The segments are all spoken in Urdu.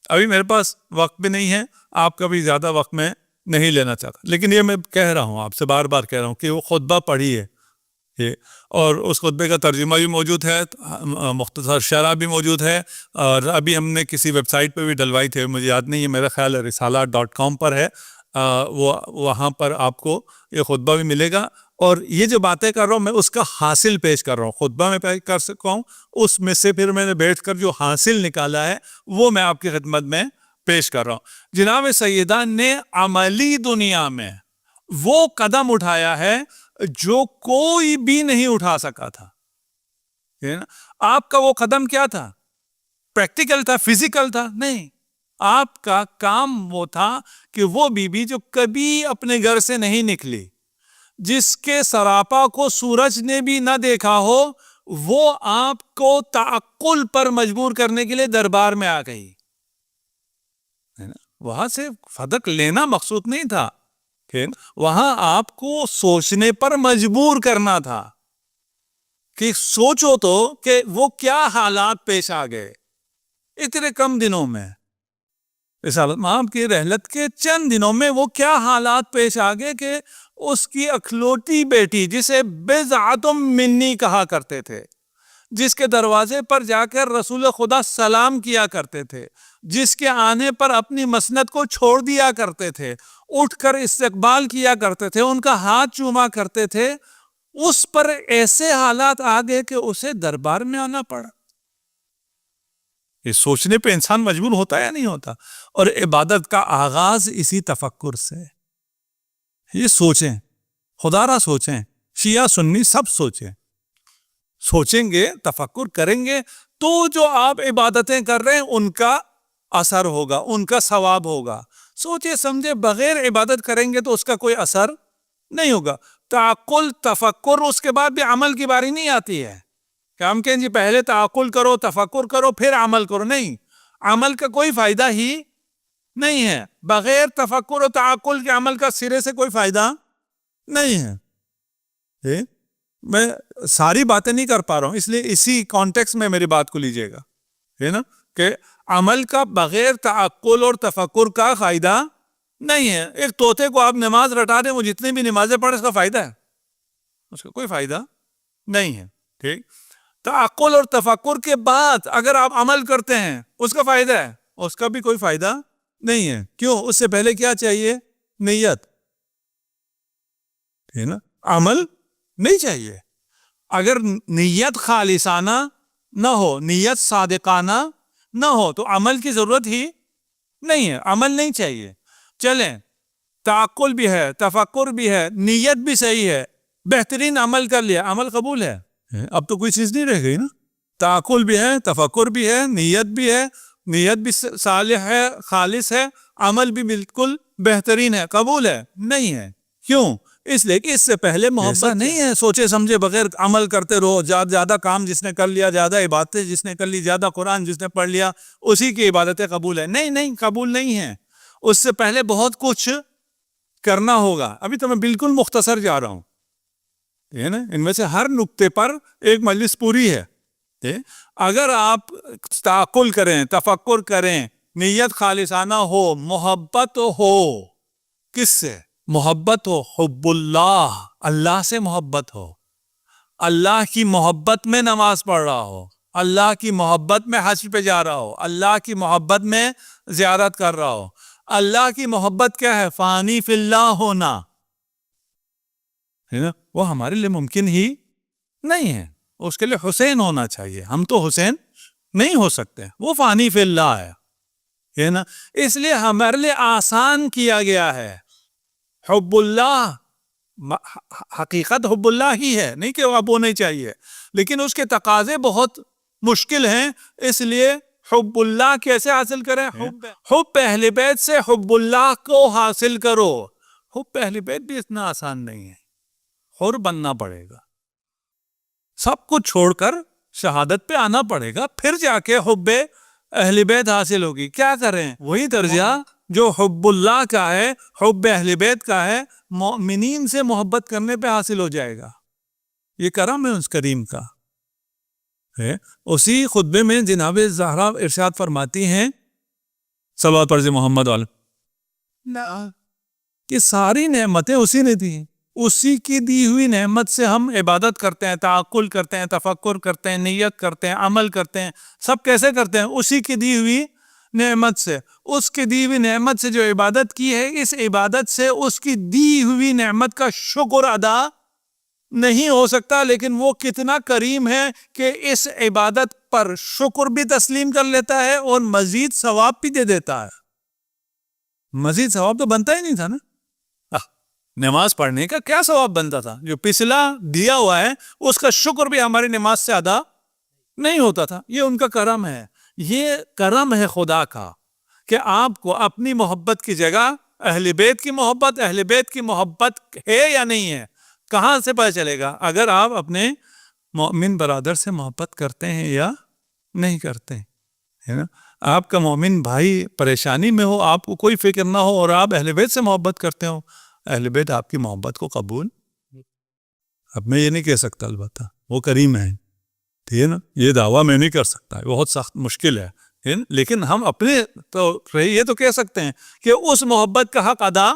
ابھی میرے پاس وقت بھی نہیں ہے، آپ کا بھی زیادہ وقت میں نہیں لینا چاہتا، لیکن یہ میں کہہ رہا ہوں، آپ سے بار بار کہہ رہا ہوں کہ وہ خطبہ پڑھیے یہ، اور اس خطبے کا ترجمہ بھی موجود ہے، مختصر شرح بھی موجود ہے، اور ابھی ہم نے کسی ویب سائٹ پہ بھی ڈلوائی تھے، مجھے یاد نہیں ہے، میرا خیال ہے رسالہ.com پر ہے، وہاں پر آپ کو یہ خطبہ بھی ملے گا، اور یہ جو باتیں کر رہا ہوں میں اس کا حاصل پیش کر رہا ہوں، خطبہ میں پیش کر سکتا ہوں، اس میں سے پھر میں نے بیٹھ کر جو حاصل نکالا ہے وہ میں آپ کی خدمت میں پیش کر رہا ہوں۔ جناب سیدہ نے عملی دنیا میں وہ قدم اٹھایا ہے جو کوئی بھی نہیں اٹھا سکا تھا۔ آپ کا وہ قدم کیا تھا؟ پریکٹیکل تھا، فزیکل تھا؟ نہیں، آپ کا کام وہ تھا کہ وہ بی بی جو کبھی اپنے گھر سے نہیں نکلی، جس کے سراپا کو سورج نے بھی نہ دیکھا ہو، وہ آپ کو تعقل پر مجبور کرنے کے لیے دربار میں آ گئی۔ وہاں سے صدق لینا مقصود نہیں تھا، وہاں آپ کو سوچنے پر مجبور کرنا تھا کہ سوچو تو کہ وہ کیا حالات پیش آ گئے اتنے کم دنوں میں، رسالت مآب کی رحلت کے چند دنوں میں وہ کیا حالات پیش آ گئے کہ اس کی اکلوٹی بیٹی، جسے بضعۃ منی کہا کرتے تھے، جس کے دروازے پر جا کر رسول خدا سلام کیا کرتے تھے، جس کے آنے پر اپنی مسند کو چھوڑ دیا کرتے تھے، اٹھ کر استقبال کیا کرتے تھے، ان کا ہاتھ چوما کرتے تھے، اس پر ایسے حالات آ گئے کہ اسے دربار میں آنا پڑا۔ یہ سوچنے پہ انسان مجبور ہوتا ہے یا نہیں ہوتا؟ اور عبادت کا آغاز اسی تفکر سے۔ یہ سوچیں، خدا را سوچیں، شیعہ سنی سب سوچیں گے، تفکر کریں گے تو جو آپ عبادتیں کر رہے ہیں ان کا اثر ہوگا، ان کا ثواب ہوگا۔ سوچے سمجھے بغیر عبادت کریں گے تو اس کا کوئی اثر نہیں ہوگا۔ تعقل، تفکر، اس کے بعد بھی عمل کی باری نہیں آتی ہے کہ ہم کہیں جی پہلے تعقل کرو، تفکر کرو، پھر عمل کرو۔ نہیں، عمل کا کوئی فائدہ ہی نہیں ہے، بغیر تفکر و تعقل کے عمل کا سرے سے کوئی فائدہ نہیں ہے۔ میں ساری باتیں نہیں کر پا رہا ہوں، اس لیے اسی کانٹیکس میں میری بات کو لیجئے گا، ہے نا، کہ عمل کا بغیر تعقل اور تفکر کا فائدہ نہیں ہے۔ ایک طوطے کو آپ نماز رٹا دیں، وہ جتنی بھی نمازیں پڑھیں، اس کا فائدہ ہے؟ اس کا کوئی فائدہ نہیں ہے۔ ٹھیک، تعقل اور تفکر کے بعد اگر آپ عمل کرتے ہیں اس کا فائدہ ہے؟ اس کا بھی کوئی فائدہ نہیں ہے۔ کیوں؟ اس سے پہلے کیا چاہیے؟ نیت، ہے نا، عمل نہیں چاہیے۔ اگر نیت خالصانہ نہ ہو، نیت صادقانہ نہ ہو تو عمل کی ضرورت ہی نہیں ہے، عمل نہیں چاہیے۔ چلیں، تعقل بھی ہے، تفکر بھی ہے، نیت بھی صحیح ہے، بہترین عمل کر لیا، عمل قبول ہے؟ اب تو کوئی چیز نہیں رہ گئی نا۔ تعقل بھی ہے، تفکر بھی ہے، نیت بھی ہے، نیت بھی صالح ہے، خالص ہے، عمل بھی بالکل بہترین ہے، قبول ہے؟ نہیں ہے۔ کیوں؟ اس لیے کہ اس سے پہلے محبت نہیں ہے۔ سوچے سمجھے بغیر عمل کرتے رہو، زیادہ کام جس نے کر لیا، زیادہ عبادتیں جس نے کر لی، زیادہ قرآن جس نے پڑھ لیا، اسی کی عبادتیں قبول ہے؟ نہیں، قبول نہیں ہے۔ اس سے پہلے بہت کچھ کرنا ہوگا۔ ابھی تو میں بالکل مختصر جا رہا ہوں، ہے نا، ان میں سے ہر نقطے پر ایک مجلس پوری ہے۔ اگر آپ تعقل کریں، تفکر کریں، نیت خالصانہ ہو، محبت ہو، کس سے محبت ہو؟ حب اللہ، اللہ سے محبت ہو، اللہ کی محبت میں نماز پڑھ رہا ہو، اللہ کی محبت میں حج پہ جا رہا ہو، اللہ کی محبت میں زیارت کر رہا ہو۔ اللہ کی محبت کیا ہے؟ فانی فی اللہ ہونا، ہے نا، وہ ہمارے لیے ممکن ہی نہیں ہے۔ اس کے لیے حسین ہونا چاہیے، ہم تو حسین نہیں ہو سکتے، وہ فانی فی اللہ ہے نا۔ اس لیے ہمارے لیے آسان کیا گیا ہے۔ حب اللہ حقیقت حب اللہ ہی ہے، نہیں کہ اب وہ نہیں چاہیے، لیکن اس کے تقاضے بہت مشکل ہیں۔ اس لیے حب اللہ کیسے حاصل کریں؟ حب اہل بیت سے حب اللہ کو حاصل کرو۔ حب اہل بیت بھی اتنا آسان نہیں ہے، حر بننا پڑے گا، سب کچھ چھوڑ کر شہادت پہ آنا پڑے گا، پھر جا کے حب اہل بیت حاصل ہوگی۔ کیا کریں؟ وہی درجہ جو حب اللہ کا ہے، حب اہل بیت کا ہے، مومنین سے محبت کرنے پہ حاصل ہو جائے گا۔ یہ کرم ہے اس کریم کا ہے۔ اسی خطبے میں جناب زہرا ارشاد فرماتی ہیں صلوات پڑھ محمد علیہ کہ ساری نعمتیں اسی نے دی ہیں، اسی کی دی ہوئی نعمت سے ہم عبادت کرتے ہیں، تعقل کرتے ہیں، تفکر کرتے ہیں، نیت کرتے ہیں، عمل کرتے ہیں، سب کیسے کرتے ہیں؟ اسی کی دی ہوئی نعمت سے، اس کی دی ہوئی نعمت سے جو عبادت کی ہے، اس عبادت سے اس کی دی ہوئی نعمت کا شکر ادا نہیں ہو سکتا، لیکن وہ کتنا کریم ہے کہ اس عبادت پر شکر بھی تسلیم کر لیتا ہے اور مزید ثواب بھی دے دیتا ہے۔ مزید ثواب تو بنتا ہی نہیں تھا نا، نماز پڑھنے کا کیا ثواب بنتا تھا؟ جو پچھلا دیا ہوا ہے اس کا شکر بھی ہماری نماز سے ادا نہیں ہوتا تھا۔ یہ ان کا کرم ہے، یہ کرم ہے خدا کا کہ آپ کو اپنی محبت کی جگہ اہل بیت کی محبت ہے یا نہیں ہے، کہاں سے پتہ چلے گا؟ اگر آپ اپنے مومن برادر سے محبت کرتے ہیں یا نہیں کرتے ہے نا۔ آپ کا مومن بھائی پریشانی میں ہو، آپ کو کوئی فکر نہ ہو، اور آپ اہل بیت سے محبت کرتے ہو، اہل بیت آپ کی محبت کو قبول، اب میں یہ نہیں کہہ سکتا، البتہ وہ کریم ہے، ٹھیک ہے نا، یہ دعویٰ میں نہیں کر سکتا، بہت سخت مشکل ہے، لیکن ہم اپنے تو یہ تو کہہ سکتے ہیں کہ اس محبت کا حق ادا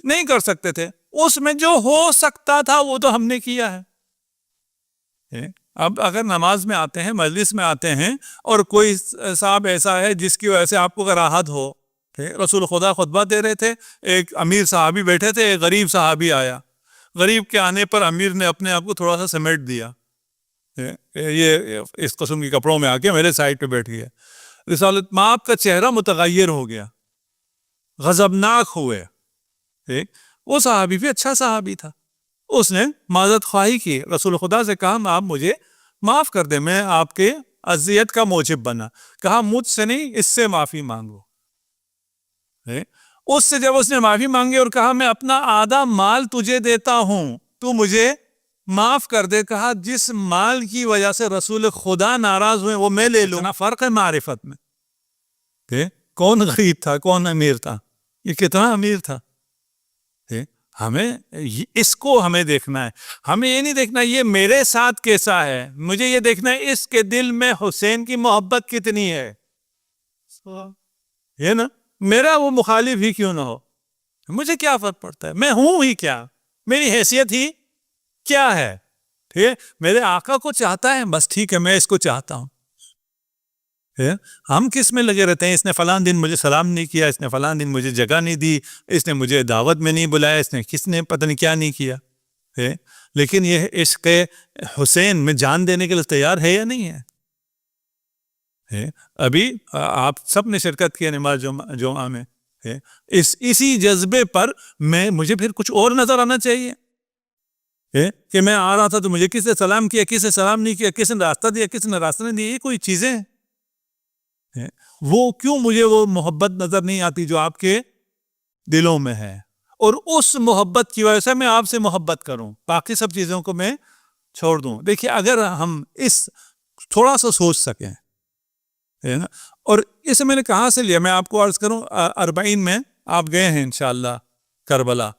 نہیں کر سکتے تھے، اس میں جو ہو سکتا تھا وہ تو ہم نے کیا ہے۔ اب اگر نماز میں آتے ہیں، مجلس میں آتے ہیں، اور کوئی صاحب ایسا ہے جس کی وجہ سے آپ کو راحت ہو، رسول خدا خطبہ دے رہے تھے، ایک امیر صحابی بیٹھے تھے، ایک غریب صحابی آیا، غریب کے آنے پر امیر نے اپنے آپ کو تھوڑا سا سمیٹ دیا، یہ اس قسم کے کپڑوں میں آ کے میرے سائڈ پہ بیٹھ گیا، رسالت مآب کا چہرہ متغیر ہو گیا، غضبناک ہوئے، وہ صحابی بھی اچھا صحابی تھا، اس نے معذرت خواہی کی، رسول خدا سے کہا آپ مجھے معاف کر دیں، میں آپ کے اذیت کا موجب بنا، کہا مجھ سے نہیں، اس سے معافی مانگو، اس سے جب اس نے معافی مانگی اور کہا میں اپنا آدھا مال تجھے دیتا ہوں، تو مجھے معاف کر دے، کہا جس مال کی وجہ سے رسول خدا ناراض ہوئے وہ میں لے لوں، اتنا فرق ہے معرفت میں کہ کون غریب تھا کون امیر تھا، یہ کتنا امیر تھا۔ ہمیں اس کو ہمیں دیکھنا ہے، ہمیں یہ نہیں دیکھنا یہ میرے ساتھ کیسا ہے، مجھے یہ دیکھنا ہے اس کے دل میں حسین کی محبت کتنی ہے، یہ نا، میرا وہ مخالف ہی کیوں نہ ہو، مجھے کیا فرق پڑتا ہے، میں ہوں ہی کیا، میری حیثیت ہی کیا ہے، ٹھیک ہے، میرے آقا کو چاہتا ہے بس ٹھیک ہے، میں اس کو چاہتا ہوں۔ ہم کس میں لگے رہتے ہیں، اس نے فلاں دن مجھے سلام نہیں کیا، اس نے فلاں دن مجھے جگہ نہیں دی، اس نے مجھے دعوت میں نہیں بلایا، اس نے کس نے پتہ نہیں کیا نہیں کیا، لیکن یہ عشق حسین میں جان دینے کے لیے تیار ہے یا نہیں ہے؟ ابھی آپ سب نے شرکت کی نماز جمعہ میں، اسی جذبے پر مجھے پھر کچھ اور نظر آنا چاہیے کہ میں آ رہا تھا تو مجھے کس نے سلام کیا، کس نے سلام نہیں کیا، کس نے راستہ دیا، کس نے راستہ نہیں دیا، یہ کوئی چیزیں ہیں، وہ کیوں مجھے وہ محبت نظر نہیں آتی جو آپ کے دلوں میں ہے، اور اس محبت کی وجہ سے میں آپ سے محبت کروں، باقی سب چیزوں کو میں چھوڑ دوں۔ دیکھیے اگر ہم اس تھوڑا سا سوچ سکیں، اور اسے میں نے کہاں سے لیا، میں آپ کو عرض کروں، 40 میں آپ گئے ہیں انشاءاللہ کربلا،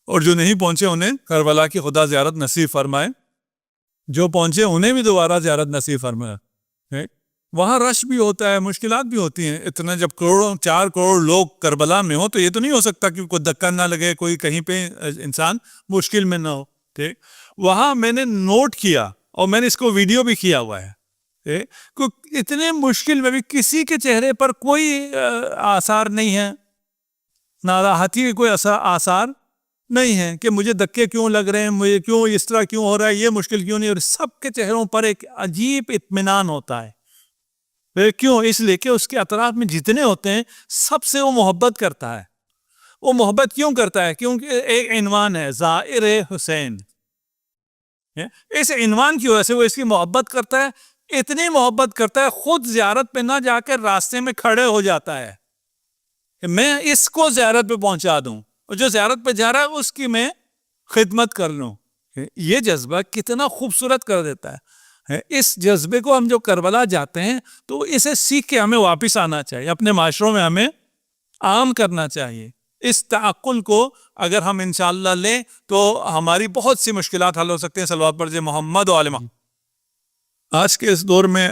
اور جو نہیں پہنچے انہیں کربلا کی خدا زیارت نصیب فرمائے، جو پہنچے انہیں بھی دوبارہ زیارت نصیب فرمائے۔ وہاں رش بھی ہوتا ہے، مشکلات بھی ہوتی ہیں، اتنا جب 4 کروڑ لوگ کربلا میں ہو تو یہ تو نہیں ہو سکتا کہ کوئی دھکا نہ لگے، کوئی کہیں پہ انسان مشکل میں نہ ہو، ٹھیک، وہاں میں نے نوٹ کیا اور میں نے اس کو ویڈیو بھی کیا ہوا ہے، اتنے مشکل میں بھی کسی کے چہرے پر کوئی آثار نہیں ہے، ناراحتی کے کوئی آثار نہیں ہے کہ مجھے دھکے کیوں لگ رہے ہیں، مجھے کیوں اس طرح کیوں ہو رہا ہے، یہ مشکل کیوں نہیں، اور سب کے چہروں پر ایک عجیب اطمینان ہوتا ہے۔ کیوں؟ اس لیے کہ اس کے اطراف میں جتنے ہوتے ہیں سب سے وہ محبت کرتا ہے۔ وہ محبت کیوں کرتا ہے؟ کیونکہ ایک عنوان ہے، زائر حسین، اس عنوان کی وجہ سے وہ اس کی محبت کرتا ہے، اتنی محبت کرتا ہے خود زیارت پہ نہ جا کر راستے میں کھڑے ہو جاتا ہے کہ میں اس کو زیارت پہ پہنچا دوں، اور جو زیارت پہ جا رہا ہے اس کی میں خدمت کر لوں۔ یہ جذبہ کتنا خوبصورت کر دیتا ہے۔ اس جذبے کو ہم جو کربلا جاتے ہیں تو اسے سیکھ کے ہمیں واپس آنا چاہیے، اپنے معاشروں میں ہمیں عام کرنا چاہیے۔ اس تعقل کو اگر ہم انشاءاللہ لیں تو ہماری بہت سی مشکلات حل ہو سکتے ہیں۔ صلوات پر محمد و آل محمد۔ آج کے اس دور میں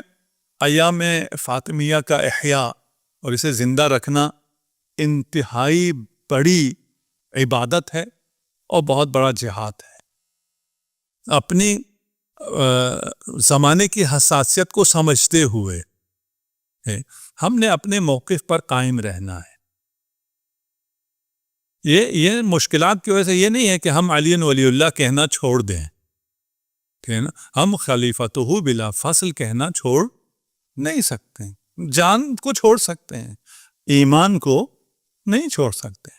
ایام فاطمیہ کا احیاء اور اسے زندہ رکھنا انتہائی بڑی عبادت ہے اور بہت بڑا جہاد ہے. اپنی زمانے کی حساسیت کو سمجھتے ہوئے ہم نے اپنے موقف پر قائم رہنا ہے. یہ مشکلات کی وجہ سے یہ نہیں ہے کہ ہم علی ولی اللہ کہنا چھوڑ دیں، ہم خلیفۃہ بلا فصل کہنا چھوڑ نہیں سکتے. جان کو چھوڑ سکتے ہیں، ایمان کو نہیں چھوڑ سکتے.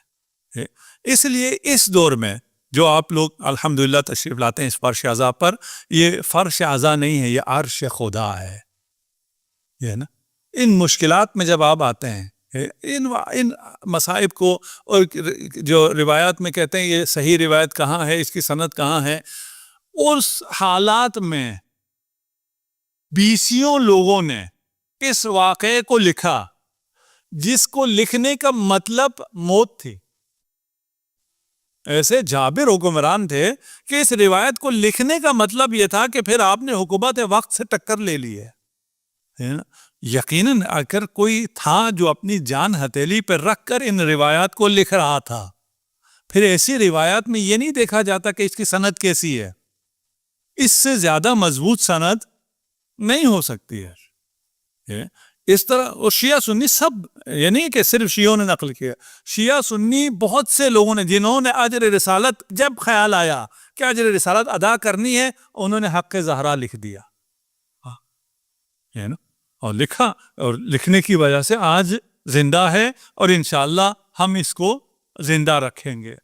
اس لیے اس دور میں جو آپ لوگ الحمدللہ تشریف لاتے ہیں اس فرش اعضاء پر، یہ فرش اعضاء نہیں ہے، یہ عرش خدا ہے. یہ ہے نا، ان مشکلات میں جب آپ آتے ہیں، ان مصائب کو، اور جو روایات میں کہتے ہیں یہ صحیح روایت کہاں ہے، اس کی سند کہاں ہے، اس حالات میں بیسیوں لوگوں نے اس واقعے کو لکھا جس کو لکھنے کا مطلب موت تھی. ایسے جابر حکمران تھے کہ اس روایت کو لکھنے کا مطلب یہ تھا کہ پھر آپ نے حکومت وقت سے ٹکر لے لی ہے. یقیناً اگر کوئی تھا جو اپنی جان ہتھیلی پر رکھ کر ان روایات کو لکھ رہا تھا، پھر ایسی روایات میں یہ نہیں دیکھا جاتا کہ اس کی سند کیسی ہے. اس سے زیادہ مضبوط سند نہیں ہو سکتی ہے. اس طرح اور شیعہ سنی سب، یہ نہیں کہ صرف شیعوں نے نقل کیا، شیعہ سنی بہت سے لوگوں نے جنہوں نے اجر رسالت، جب خیال آیا کہ اجر رسالت ادا کرنی ہے، انہوں نے حق زہرا لکھ دیا. اور لکھا، اور لکھنے کی وجہ سے آج زندہ ہے، اور انشاءاللہ ہم اس کو زندہ رکھیں گے.